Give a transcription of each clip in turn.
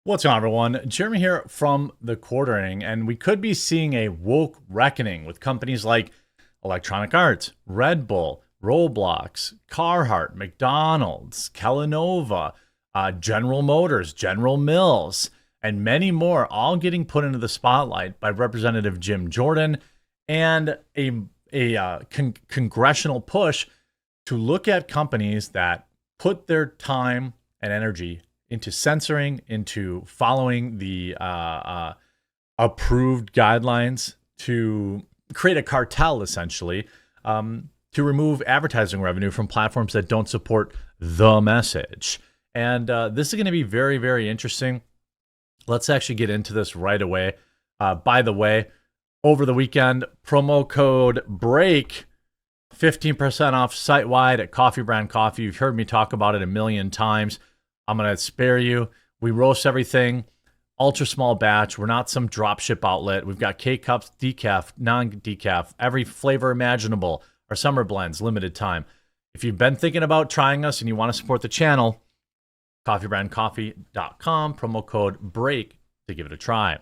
What's going on, everyone? Jeremy here from the Quartering, and we could be seeing a woke reckoning with companies like Electronic Arts, Red Bull, Roblox, Carhartt, McDonald's, Kellanova, General Motors, General Mills, and many more, all getting put into the spotlight by Representative Jim Jordan and a congressional push to look at companies that put their time and energy into censoring, into following the approved guidelines to create a cartel, essentially, to remove advertising revenue from platforms that don't support the message. And this is going to be very, very interesting. Let's actually get into this right away. By the way, over the weekend, promo code BREAK, 15% off site-wide at Coffee Brand Coffee. You've heard me talk about it a million times. I'm going to spare you. We roast everything, ultra small batch. We're not some dropship outlet. We've got K-Cups, decaf, non-decaf, every flavor imaginable. Our summer blends, limited time. If you've been thinking about trying us and you want to support the channel, coffeebrandcoffee.com, promo code BREAK to give it a try.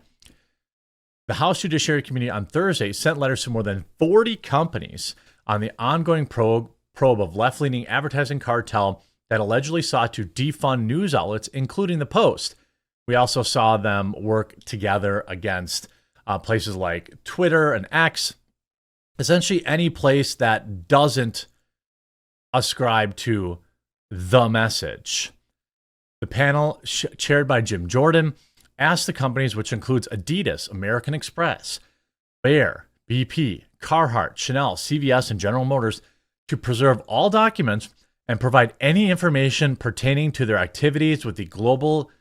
The House Judiciary Committee on Thursday sent letters to more than 40 companies on the ongoing probe of left-leaning advertising cartel that allegedly sought to defund news outlets, including the Post. We also saw them work together against places like Twitter and X, essentially any place that doesn't ascribe to the message. The panel, chaired by Jim Jordan, asked the companies, which includes Adidas, American Express, Bayer, BP, Carhartt, Chanel, CVS, and General Motors, to preserve all documents and provide any information pertaining to their activities with the Global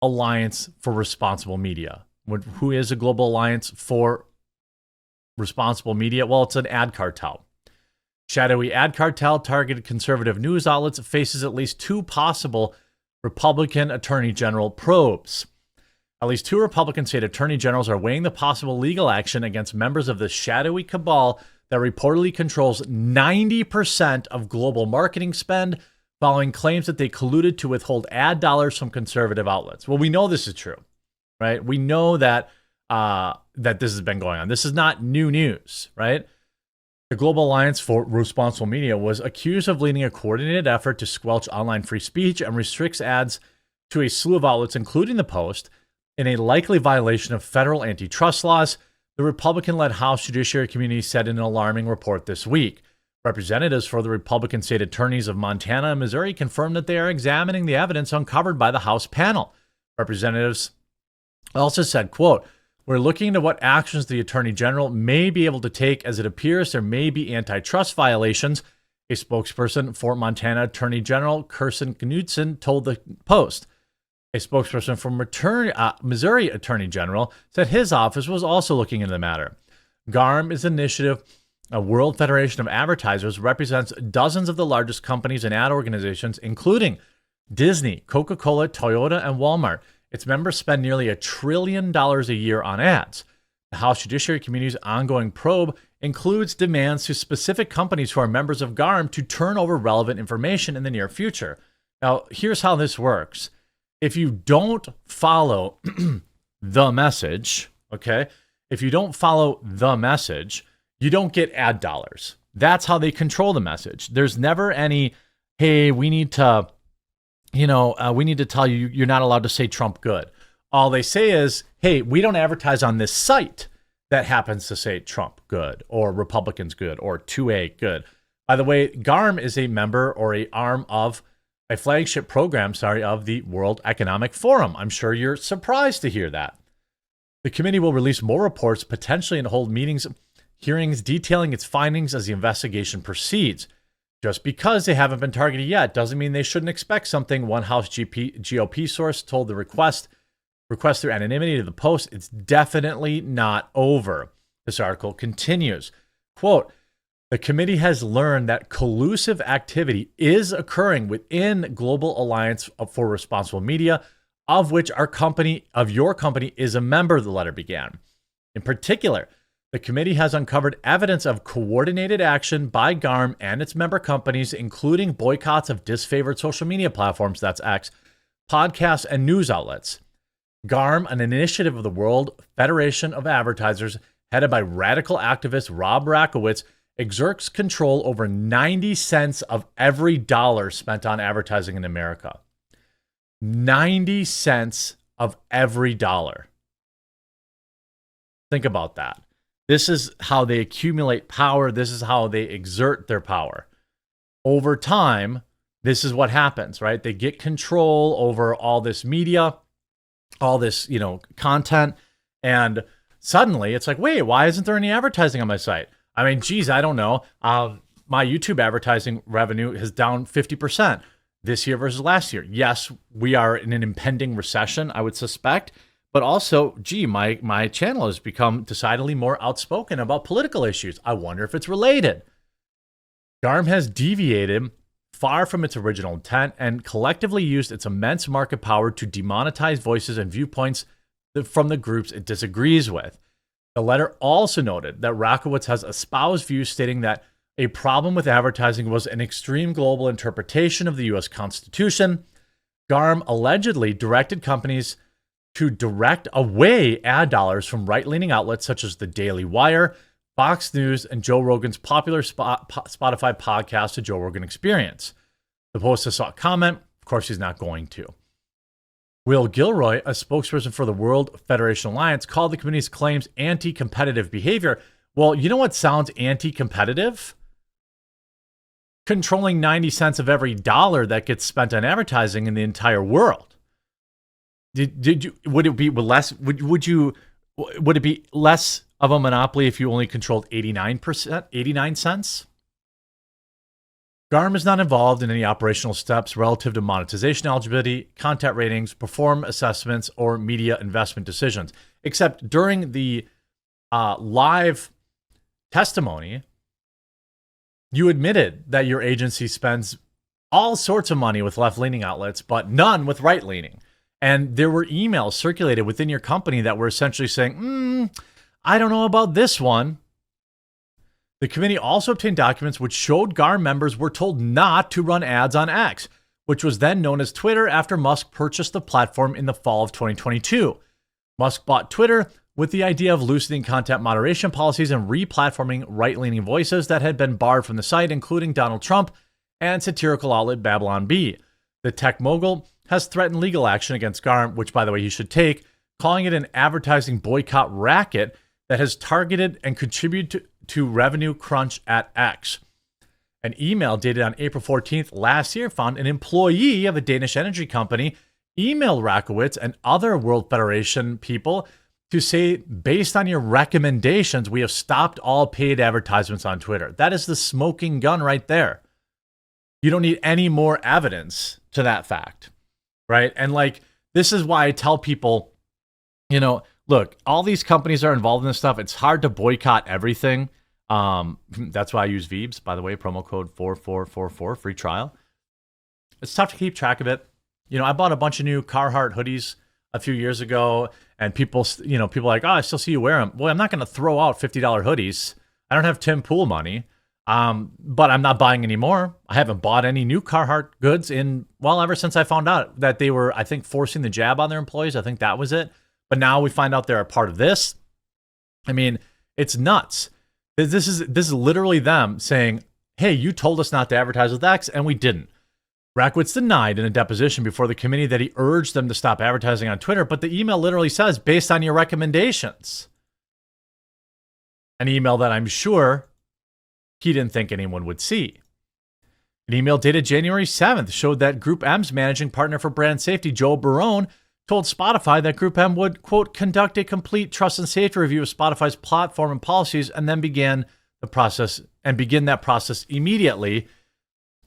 Alliance for Responsible Media. Who is a Global Alliance for Responsible Media? Well, it's an ad cartel. Shadowy ad cartel targeted conservative news outlets faces at least two possible Republican Attorney General probes. At least two Republican state attorney generals are weighing the possible legal action against members of the shadowy cabal that reportedly controls 90% of global marketing spend, following claims that they colluded to withhold ad dollars from conservative outlets. Well, we know this is true, right? We know that that this has been going on. This is not new news, right? The Global Alliance for Responsible Media was accused of leading a coordinated effort to squelch online free speech and restricts ads to a slew of outlets, including the Post, in a likely violation of federal antitrust laws. The Republican-led House Judiciary Committee said in an alarming report this week. Representatives for the Republican state attorneys of Montana and Missouri confirmed that they are examining the evidence uncovered by the House panel. Representatives also said, quote, "We're looking into what actions the Attorney General may be able to take, as it appears there may be antitrust violations," a spokesperson for Montana Attorney General Kirsten Knudsen told the Post. A spokesperson from Missouri Attorney General said his office was also looking into the matter. GARM is an initiative. A World Federation of Advertisers represents dozens of the largest companies and ad organizations, including Disney, Coca-Cola, Toyota, and Walmart. Its members spend nearly $1 trillion a year on ads. The House Judiciary Committee's ongoing probe includes demands to specific companies who are members of GARM to turn over relevant information in the near future. Now, here's how this works. If you don't follow the message, okay, if you don't follow the message, you don't get ad dollars. That's how they control the message. There's never any, hey, we need to tell you you're not allowed to say Trump good. All they say is, hey, we don't advertise on this site that happens to say Trump good or Republicans good or 2A good. By the way, GARM is a member or a arm of a flagship program, of the World Economic Forum. I'm sure you're surprised to hear that. The committee will release more reports, potentially, and hold hearings detailing its findings as the investigation proceeds. Just because they haven't been targeted yet doesn't mean they shouldn't expect something, one House GOP source told the request through anonymity to the Post. It's definitely not over. This article continues, quote, "The committee has learned that collusive activity is occurring within Global Alliance for Responsible Media, of which your company is a member," the letter began. In particular, the committee has uncovered evidence of coordinated action by GARM and its member companies, including boycotts of disfavored social media platforms, that's X, podcasts, and news outlets. GARM, an initiative of the World Federation of Advertisers headed by radical activist Rob Rakowitz, exerts control over 90 cents of every dollar spent on advertising in America. 90 cents of every dollar. Think about that. This is how they accumulate power. This is how they exert their power. Over time, this is what happens, right? They get control over all this media, all this, content, and suddenly it's like, wait, why isn't there any advertising on my site? I mean, geez, I don't know. My YouTube advertising revenue is down 50% this year versus last year. Yes, we are in an impending recession, I would suspect. But also, my channel has become decidedly more outspoken about political issues. I wonder if it's related. GARM has deviated far from its original intent and collectively used its immense market power to demonetize voices and viewpoints from the groups it disagrees with. The letter also noted that Rakowitz has espoused views stating that a problem with advertising was an extreme global interpretation of the U.S. Constitution. GARM allegedly directed companies to direct away ad dollars from right-leaning outlets such as the Daily Wire, Fox News, and Joe Rogan's popular Spotify podcast, The Joe Rogan Experience. The Post has sought comment. Of course, he's not going to. Will Gilroy, a spokesperson for the World Federation Alliance, called the committee's claims anti-competitive behavior. Well, you know what sounds anti-competitive? Controlling 90 cents of every dollar that gets spent on advertising in the entire world. Would it be less of a monopoly if you only controlled 89 cents? GARM is not involved in any operational steps relative to monetization eligibility, content ratings, perform assessments, or media investment decisions, except during the live testimony, you admitted that your agency spends all sorts of money with left-leaning outlets, but none with right-leaning. And there were emails circulated within your company that were essentially saying, I don't know about this one. The committee also obtained documents which showed GARM members were told not to run ads on X, which was then known as Twitter after Musk purchased the platform in the fall of 2022. Musk bought Twitter with the idea of loosening content moderation policies and re-platforming right-leaning voices that had been barred from the site, including Donald Trump and satirical outlet Babylon Bee. The tech mogul has threatened legal action against GARM, which, by the way, he should take, calling it an advertising boycott racket that has targeted and contributed to revenue crunch at X. An email dated on April 14th last year found an employee of a Danish energy company emailed Rakowitz and other World Federation people to say, based on your recommendations, we have stopped all paid advertisements on Twitter. That is the smoking gun right there. You don't need any more evidence to that fact. Right. And this is why I tell people, look, all these companies are involved in this stuff. It's hard to boycott everything. That's why I use Veebs, by the way, promo code 4444, free trial. It's tough to keep track of it. I bought a bunch of new Carhartt hoodies a few years ago, and people are like, oh, I still see you wear them. Well, I'm not going to throw out $50 hoodies. I don't have Tim Pool money. But I'm not buying any more. I haven't bought any new Carhartt goods ever since I found out that they were, I think, forcing the jab on their employees. I think that was it. But now we find out they're a part of this. I mean, it's nuts. This is literally them saying, hey, you told us not to advertise with X, and we didn't. Rakowitz denied in a deposition before the committee that he urged them to stop advertising on Twitter, but the email literally says, based on your recommendations. An email that I'm sure he didn't think anyone would see. An email dated January 7th showed that Group M's managing partner for brand safety, Joe Barone, told Spotify that Group M would, quote, conduct a complete trust and safety review of Spotify's platform and policies and then begin that process immediately,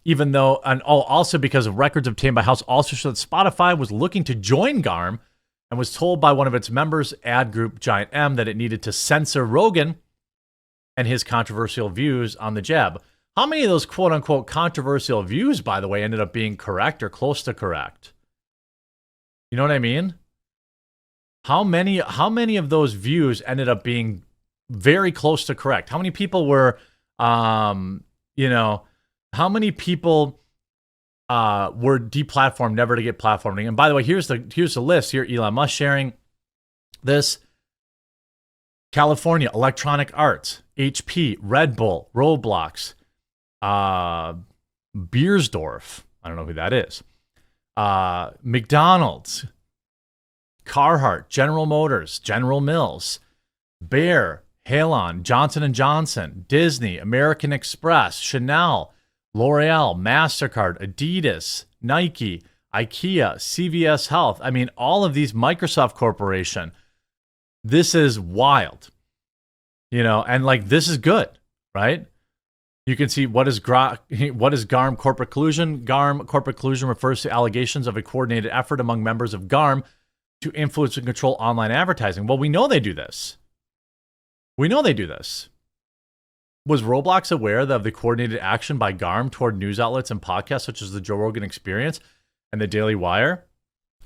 even though, also because of records obtained by House also showed that Spotify was looking to join GARM and was told by one of its members, ad group Giant M, that it needed to censor Rogan and his controversial views on the jab. How many of those quote-unquote controversial views, by the way, ended up being correct or close to correct? You know what I mean? How many of those views ended up being very close to correct? How many people were, how many people were deplatformed, never to get platforming. And by the way, here's the list. Here, Elon Musk sharing this. California, Electronic Arts, HP, Red Bull, Roblox, Beiersdorf. I don't know who that is. McDonald's, Carhartt, General Motors, General Mills, Bayer, Halon, Johnson & Johnson, Disney, American Express, Chanel, L'Oreal, MasterCard, Adidas, Nike, IKEA, CVS Health. I mean, all of these, Microsoft Corporation. This is wild, and like, this is good, right? You can see what is GARM corporate collusion. GARM corporate collusion refers to allegations of a coordinated effort among members of GARM to influence and control online advertising. Well, we know they do this. Was Roblox aware of the coordinated action by GARM toward news outlets and podcasts such as the Joe Rogan Experience and the Daily Wire?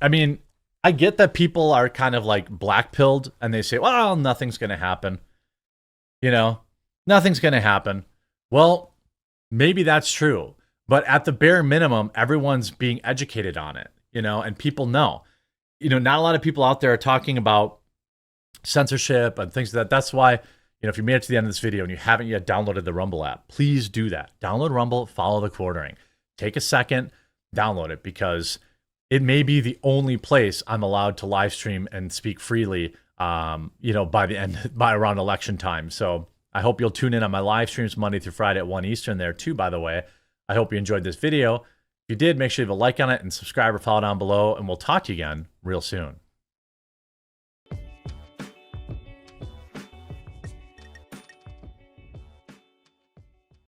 I mean, I get that people are kind of like black-pilled and they say, well, nothing's going to happen. Nothing's going to happen. Well, maybe that's true. But at the bare minimum, everyone's being educated on it, and people know. Not a lot of people out there are talking about censorship and things like that. That's why, if you made it to the end of this video and you haven't yet downloaded the Rumble app, please do that. Download Rumble, follow the quartering. Take a second, download it, because it may be the only place I'm allowed to live stream and speak freely, by around election time. So I hope you'll tune in on my live streams Monday through Friday at 1 Eastern there too, by the way. I hope you enjoyed this video. If you did, make sure you leave a like on it and subscribe or follow down below, and we'll talk to you again real soon.